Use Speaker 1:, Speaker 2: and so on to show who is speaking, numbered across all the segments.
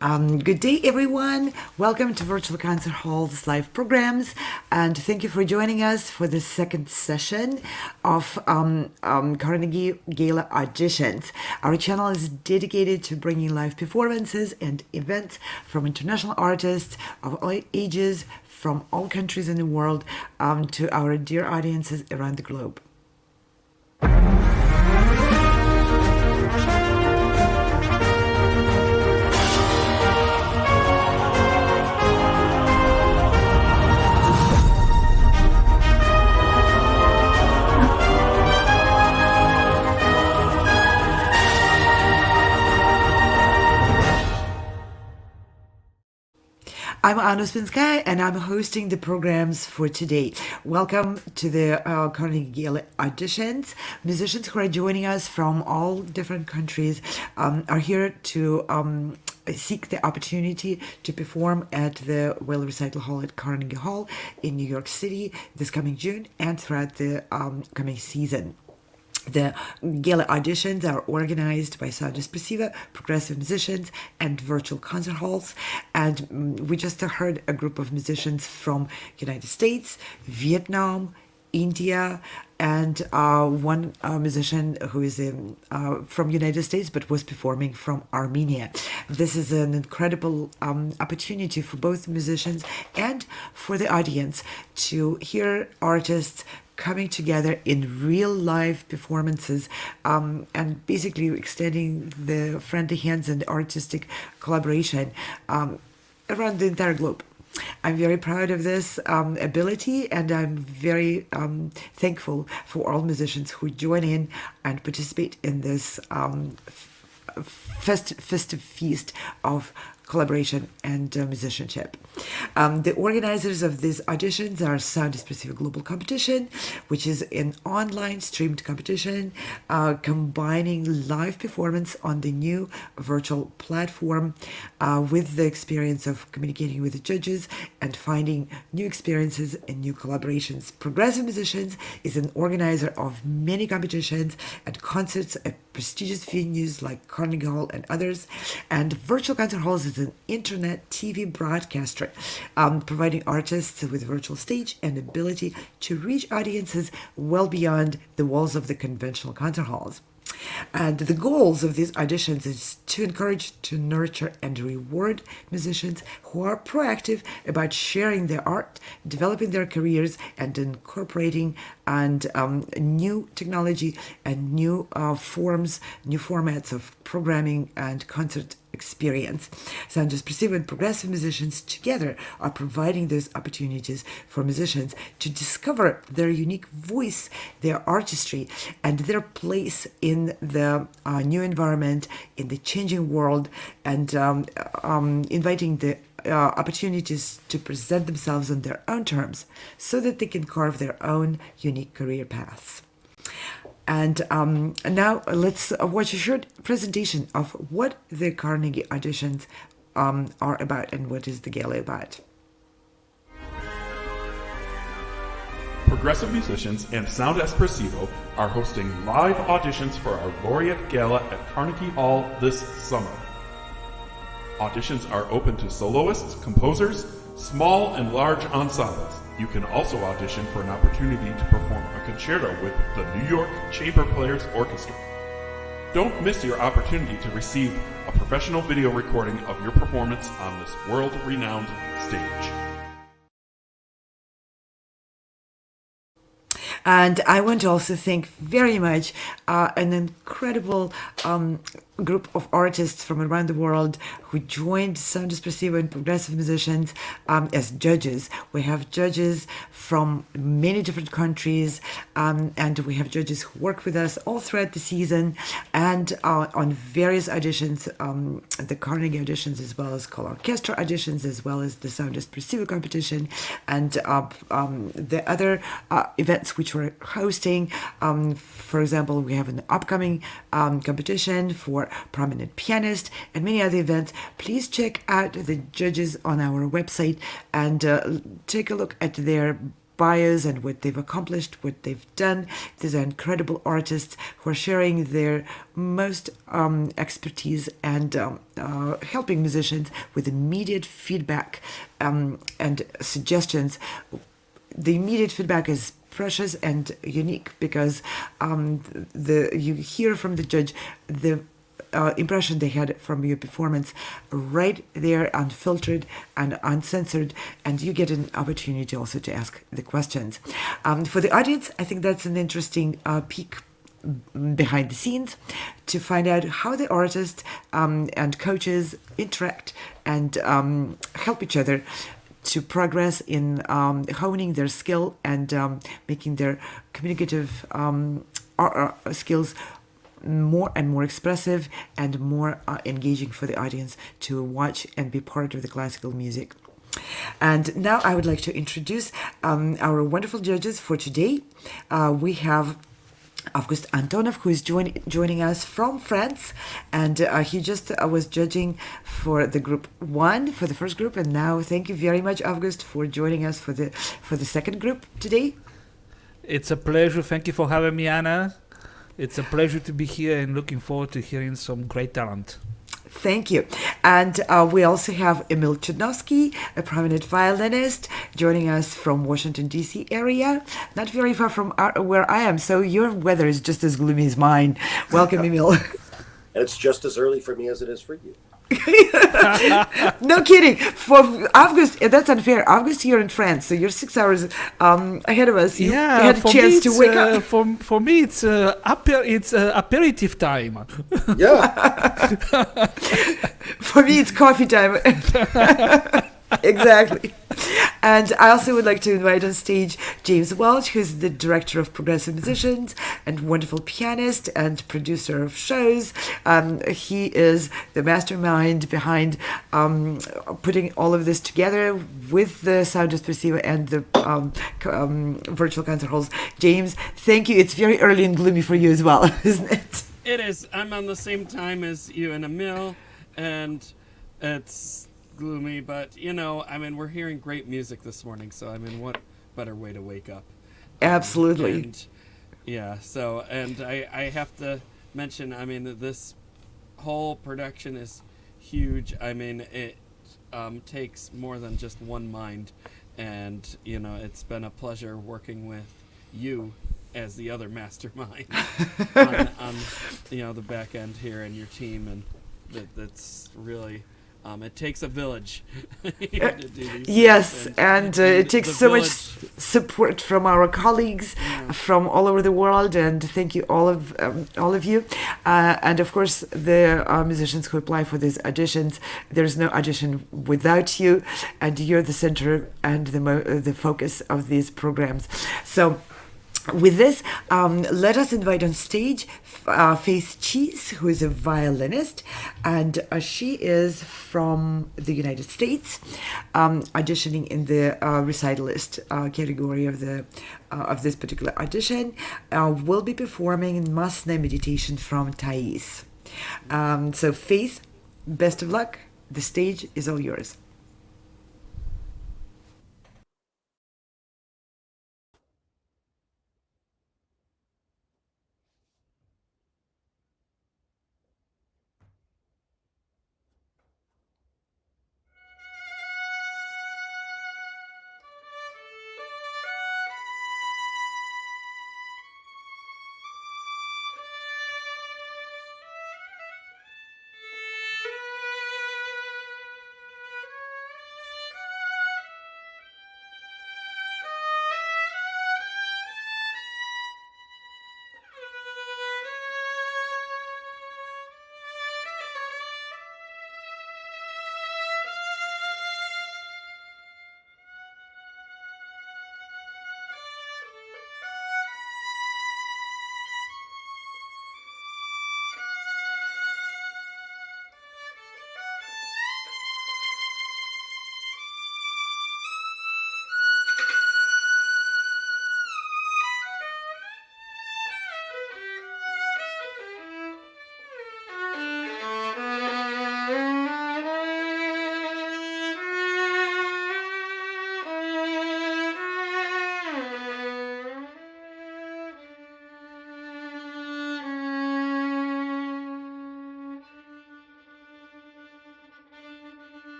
Speaker 1: Good day, everyone. Welcome to Virtual Concert Hall's live programs, and thank you for joining us for the second session of Carnegie Gala Auditions. Our channel is dedicated to bringing live performances and events from international artists of all ages, from all countries in the world, to our dear audiences around the globe. I'm Anna Spinskaya, and I'm hosting the programs for today. Welcome to the Carnegie Gala Auditions. Musicians who are joining us from all different countries are here to seek the opportunity to perform at the Weill Recital Hall at Carnegie Hall in New York City this coming June and throughout the coming season. The Gala Auditions are organized by Espressivo, progressive musicians, and virtual concert halls. And we just heard a group of musicians from United States, Vietnam, India, and one musician who is from United States but was performing from Armenia. This is an incredible opportunity for both musicians and for the audience to hear artists coming together in real live performances and basically extending the friendly hands and artistic collaboration around the entire globe. I'm very proud of this ability, and I'm very thankful for all musicians who join in and participate in this festive feast of collaboration and musicianship. The organizers of these auditions are Sound Espressivo Global Competition, which is an online streamed competition combining live performance on the new virtual platform with the experience of communicating with the judges and finding new experiences and new collaborations. Progressive Musicians is an organizer of many competitions and concerts at prestigious venues like Carnegie Hall and others, and Virtual Concert Halls is an internet TV broadcaster, providing artists with virtual stage and ability to reach audiences well beyond the walls of the conventional concert halls. And the goals of these auditions is to encourage, to nurture, and reward musicians who are proactive about sharing their art, developing their careers, and incorporating and new technology and new forms, new formats of programming and concert experience. Sound Espressivo and progressive musicians together are providing those opportunities for musicians to discover their unique voice, their artistry, and their place in the new environment, in the changing world, and inviting the opportunities to present themselves on their own terms so that they can carve their own unique career paths. And now let's watch a short presentation of what the Carnegie Auditions are about and what is the gala about.
Speaker 2: Progressive Musicians and Sound Espressivo are hosting live auditions for our Laureate Gala at Carnegie Hall this summer. Auditions are open to soloists, composers, small and large ensembles. You can also audition for an opportunity to perform a concerto with the New York Chamber Players Orchestra. Don't miss your opportunity to receive a professional video recording of your performance on this world-renowned stage.
Speaker 1: And I want to also thank very much an incredible group of artists from around the world who joined Sound Espressivo and progressive musicians as judges. We have judges from many different countries, and we have judges who work with us all throughout the season and on various auditions, the Carnegie auditions, as well as Gala Orchestra auditions, as well as the Sound Espressivo competition, and the other events which we're hosting. For example, we have an upcoming competition for prominent pianist and many other events. Please check out the judges on our website and take a look at their bios and what they've accomplished, what they've done. These are incredible artists who are sharing their most expertise and helping musicians with immediate feedback and suggestions. The immediate feedback is precious and unique because you hear from the judge the impression they had from your performance right there, unfiltered and uncensored, and you get an opportunity also to ask the questions. For the audience, I think that's an interesting peek behind the scenes to find out how the artists and coaches interact and help each other to progress in honing their skill and making their communicative skills more and more expressive and more engaging for the audience to watch and be part of the classical music. And now I would like to introduce our wonderful judges for today. We have August Antonov, who is joining us from France, and he just was judging for the group 1, for the first group, and now thank you very much, August, for joining us for the second group today.
Speaker 3: It's a pleasure. Thank you for having me, Anna. It's a pleasure to be here and looking forward to hearing some great talent.
Speaker 1: Thank you. And we also have Emil Chudnovsky, a prominent violinist, joining us from Washington, D.C. area, not very far from where I am. So your weather is just as gloomy as mine. Welcome, Emil.
Speaker 4: It's just as early for me as it is for you.
Speaker 1: No kidding. For August, that's unfair. August here in France, so you're 6 hours ahead of us. You had a chance to wake up.
Speaker 3: For me, it's aperitif time.
Speaker 4: Yeah.
Speaker 1: For me, it's coffee time. Exactly. And I also would like to invite on stage James Welch, who's the director of Progressive Musicians and wonderful pianist and producer of shows. He is the mastermind behind putting all of this together with the Sound Espressivo and the virtual concert halls. James, thank you. It's very early and gloomy for you as well, isn't it?
Speaker 5: It is. I'm on the same time as you and Emil, and it's gloomy, but we're hearing great music this morning, so what better way to wake up?
Speaker 1: Absolutely.
Speaker 5: And I have to mention, this whole production is huge. It takes more than just one mind, and it's been a pleasure working with you as the other mastermind on the back end here and your team, and that's really. It takes a village to do these
Speaker 1: yes,
Speaker 5: things.
Speaker 1: and it takes so much support from our colleagues from all over the world, and thank you all of you, and of course the musicians who apply for these auditions. There's no audition without you, and you're the center and the focus of these programs. So with this, let us invite on stage Faith Cheese, who is a violinist, and she is from the United States, auditioning in the recitalist category of this particular audition. Will be performing in Massenet Meditation from Thais. So Faith, best of luck. The stage is all yours.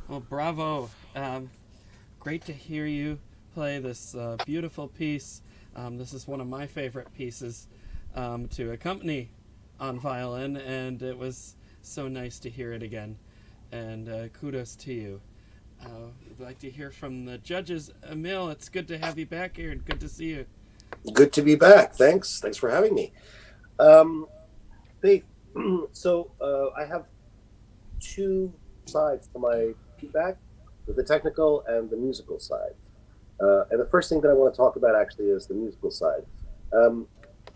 Speaker 5: Well, bravo. Great to hear you play this beautiful piece. This is one of my favorite pieces to accompany on violin, and it was so nice to hear it again. And kudos to you. I'd like to hear from the judges. Emil, it's good to have you back here and good to see you.
Speaker 4: Good to be back. Thanks for having me. Faith, so I have two sides to my feedback, the technical and the musical side. And the first thing that I want to talk about actually is the musical side.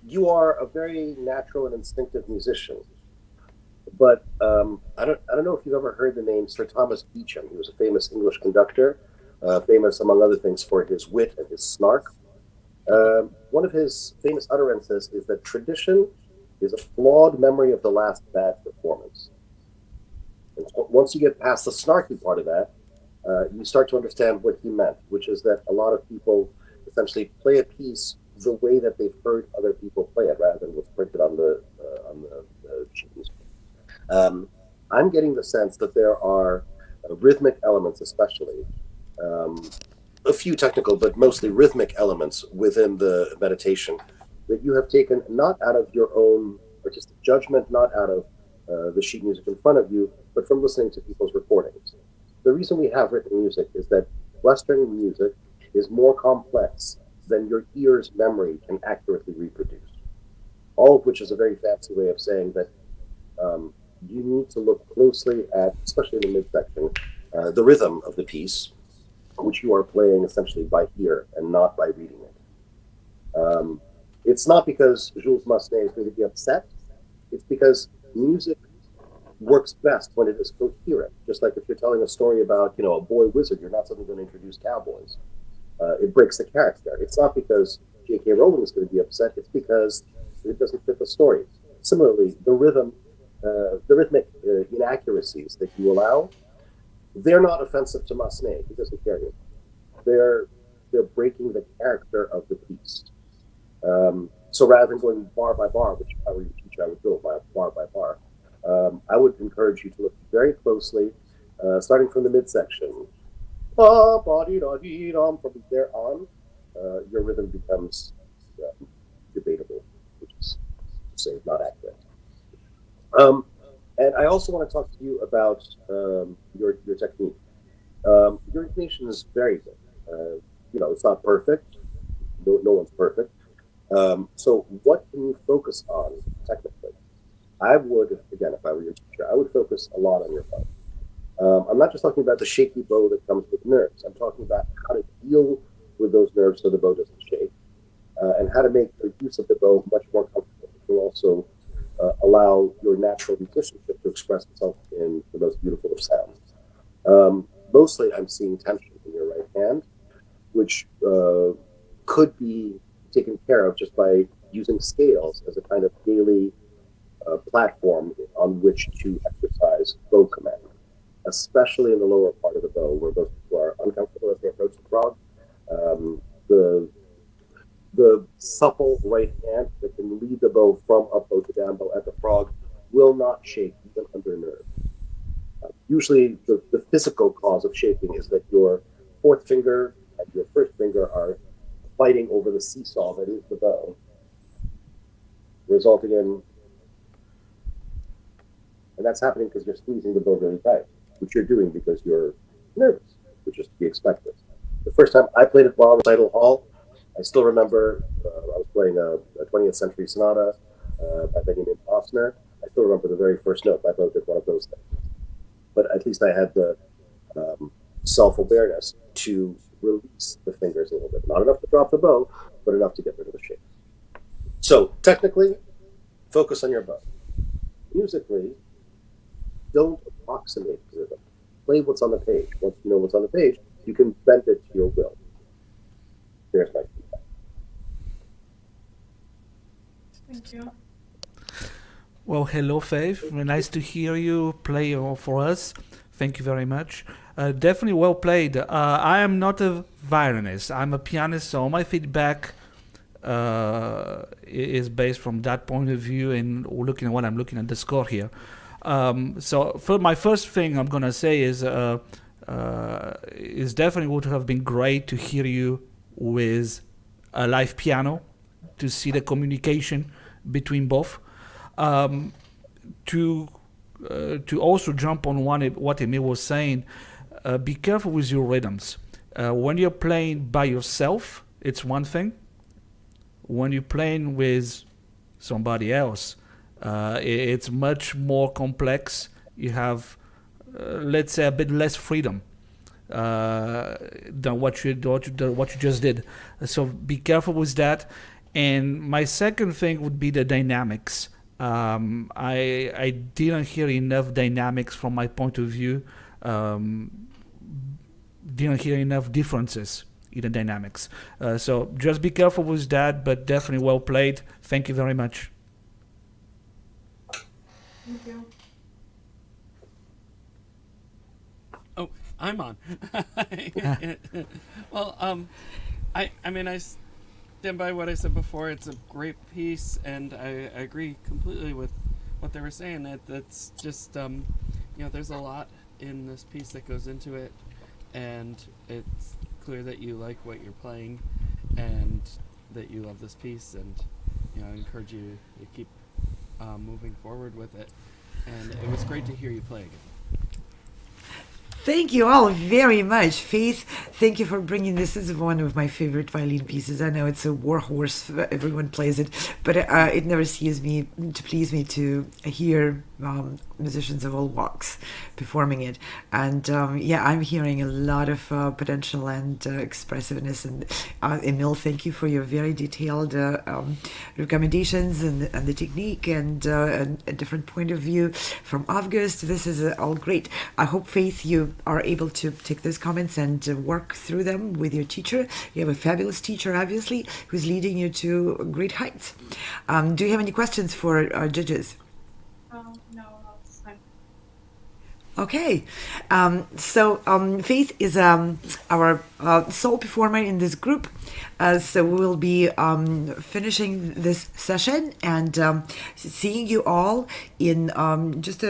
Speaker 4: You are a very natural and instinctive musician, but I don't know if you've ever heard the name Sir Thomas Beecham. He was a famous English conductor, famous among other things for his wit and his snark. One of his famous utterances is that tradition is a flawed memory of the last bad performance. And once you get past the snarky part of that, you start to understand what he meant, which is that a lot of people essentially play a piece the way that they've heard other people play it, rather than what's printed on the sheet music. I'm getting the sense that there are rhythmic elements, especially a few technical, but mostly rhythmic elements within the meditation that you have taken not out of your own artistic judgment, not out of the sheet music in front of you, but from listening to people's recordings. The reason we have written music is that Western music is more complex than your ear's memory can accurately reproduce. All of which is a very fancy way of saying that you need to look closely at, especially in the midsection, the rhythm of the piece, which you are playing essentially by ear and not by reading it. It's not because Jules Massenet is going to be upset. It's because music works best when it is coherent. Just like if you're telling a story about, a boy wizard, you're not suddenly going to introduce cowboys. It breaks the character. It's not because J.K. Rowling is going to be upset. It's because it doesn't fit the story. Similarly, the rhythmic inaccuracies that you allow, they're not offensive to Massenet. He doesn't care anymore. They're breaking the character of the piece. So rather than going bar by bar, which if I were your teacher, I would go bar by bar. I would encourage you to look very closely, starting from the midsection. From there on, your rhythm becomes debatable, which is to say not accurate. And I also want to talk to you about your technique. Your intonation is very good. It's not perfect. No one's perfect. So what can you focus on technically? I would, again, if I were your teacher, I would focus a lot on your bow. I'm not just talking about the shaky bow that comes with nerves. I'm talking about how to deal with those nerves so the bow doesn't shake, and how to make the use of the bow much more comfortable. It will also allow your natural musicianship to express itself in the most beautiful of sounds. Mostly, I'm seeing tension in your right hand, which could be taken care of just by using scales as a kind of daily platform on which to exercise bow command, especially in the lower part of the bow where most people are uncomfortable as they approach the frog. The supple right hand that can lead the bow from up bow to down bow at the frog will not shake even under nerve. Usually the physical cause of shaking is that your fourth finger and your first finger are fighting over the seesaw that is the bow, resulting in, and that's happening because you're squeezing the bow really tight, which you're doing because you're nervous, which is to be expected. The first time I played at Weill Recital Hall, I still remember I was playing a 20th century sonata by Benjamin Osner. I still remember the very first note. My bow did one of those things. But at least I had the self-awareness to release the fingers a little bit. Not enough to drop the bow, but enough to get rid of the shake. So technically, focus on your bow. Musically, don't approximate rhythm. Play what's on the page. Once you know what's on the page, you can bend it to your will. There's my feedback.
Speaker 6: Thank you.
Speaker 3: Well, hello, Faith. Very nice to hear you play for us. Thank you very much. Definitely well played. I am not a violinist. I'm a pianist, so my feedback is based from that point of view and looking at what I'm looking at the score here. So for my first thing I'm going to say is it definitely would have been great to hear you with a live piano, to see the communication between both. To also jump on what Emil was saying, be careful with your rhythms. When you're playing by yourself, it's one thing. When you're playing with somebody else, it's much more complex. You have, let's say, a bit less freedom than what you just did. So be careful with that. And my second thing would be the dynamics. I didn't hear enough dynamics from my point of view. Didn't hear enough differences in the dynamics. So just be careful with that, but definitely well played. Thank you very much.
Speaker 6: Thank you.
Speaker 5: Oh, I'm on. Well, I mean, I stand by what I said before. It's a great piece, and I agree completely with what they were saying. That's just, there's a lot in this piece that goes into it, and it's clear that you like what you're playing, and that you love this piece, and I encourage you to keep moving forward with it. And it was great to hear you play again.
Speaker 1: Thank you all very much. Faith, thank you for bringing this. This is one of my favorite violin pieces. I know it's a warhorse, everyone plays it, but it never pleases me to hear musicians of all walks performing it. And I'm hearing a lot of potential and expressiveness. And Emil, thank you for your very detailed recommendations and the technique and a different point of view from August. This is all great. I hope, Faith, you are able to take those comments and work through them with your teacher. You have a fabulous teacher, obviously, who's leading you to great heights. Do you have any questions for our judges?
Speaker 6: No, not this time.
Speaker 1: Okay, so Faith is our sole performer in this group. So we will be finishing this session and seeing you all in just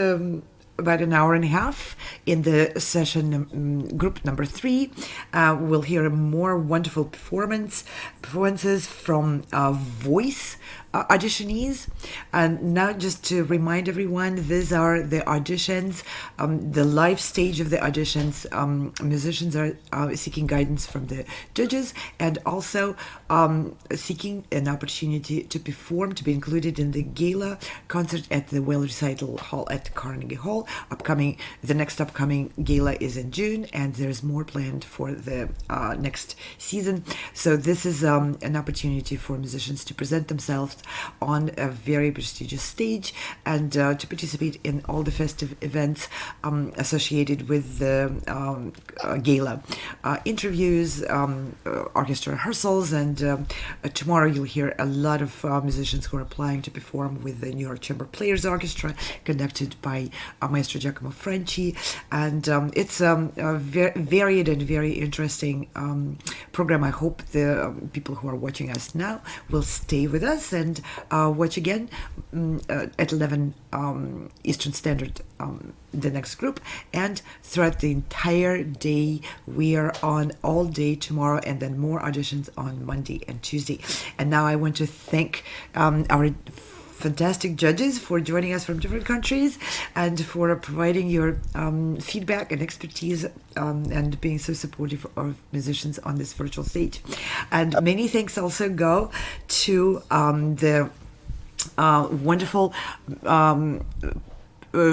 Speaker 1: about an hour and a half in the session group number 3. We'll hear more wonderful performances from voice auditionees. And now, just to remind everyone, these are the auditions, the live stage of the auditions. Musicians are seeking guidance from the judges, and also seeking an opportunity to perform, to be included in the Gala concert at the Weill Recital Hall at Carnegie Hall. The next upcoming Gala is in June, and there's more planned for the next season. So this is an opportunity for musicians to present themselves on a very prestigious stage and to participate in all the festive events associated with the Gala. Interviews, orchestra rehearsals, and tomorrow you'll hear a lot of musicians who are applying to perform with the New York Chamber Players Orchestra, conducted by Maestro Giacomo Franci. And it's a very varied and very interesting program. I hope the people who are watching us now will stay with us and watch again at 11 Eastern Standard, the next group. And throughout the entire day, we are on all day tomorrow, and then more auditions on Monday and Tuesday. And now I want to thank our fantastic judges for joining us from different countries and for providing your feedback and expertise and being so supportive of musicians on this virtual stage. And many thanks also go to the wonderful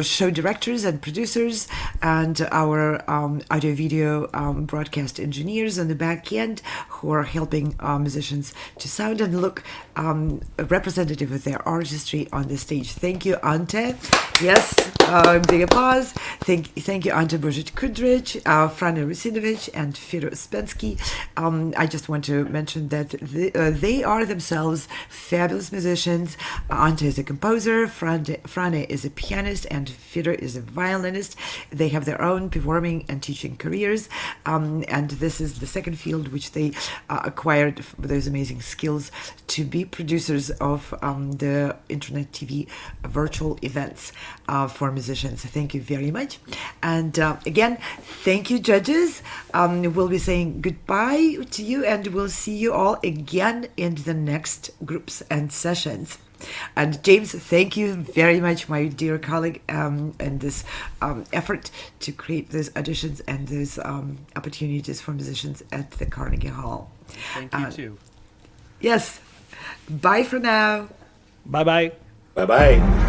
Speaker 1: show directors and producers and our audio video broadcast engineers on the back end who are helping musicians to sound and look representative of their artistry on the stage. Thank you, Ante. Yes, big applause. Thank you, Ante Božić-Kudrić, Frane Rusinovic, and Firo Spensky. I just want to mention that they are themselves fabulous musicians. Ante is a composer, Frane is a pianist, and Fiedler is a violinist. They have their own performing and teaching careers, and this is the second field which they acquired with those amazing skills to be producers of the internet TV virtual events for musicians. Thank you very much. And again, thank you, judges. We'll be saying goodbye to you, and we'll see you all again in the next groups and sessions. And James, thank you very much, my dear colleague, in this effort to create those auditions and those opportunities for musicians at the Carnegie Hall.
Speaker 5: Thank you too.
Speaker 1: Yes. Bye for now.
Speaker 3: Bye bye.
Speaker 4: Bye bye.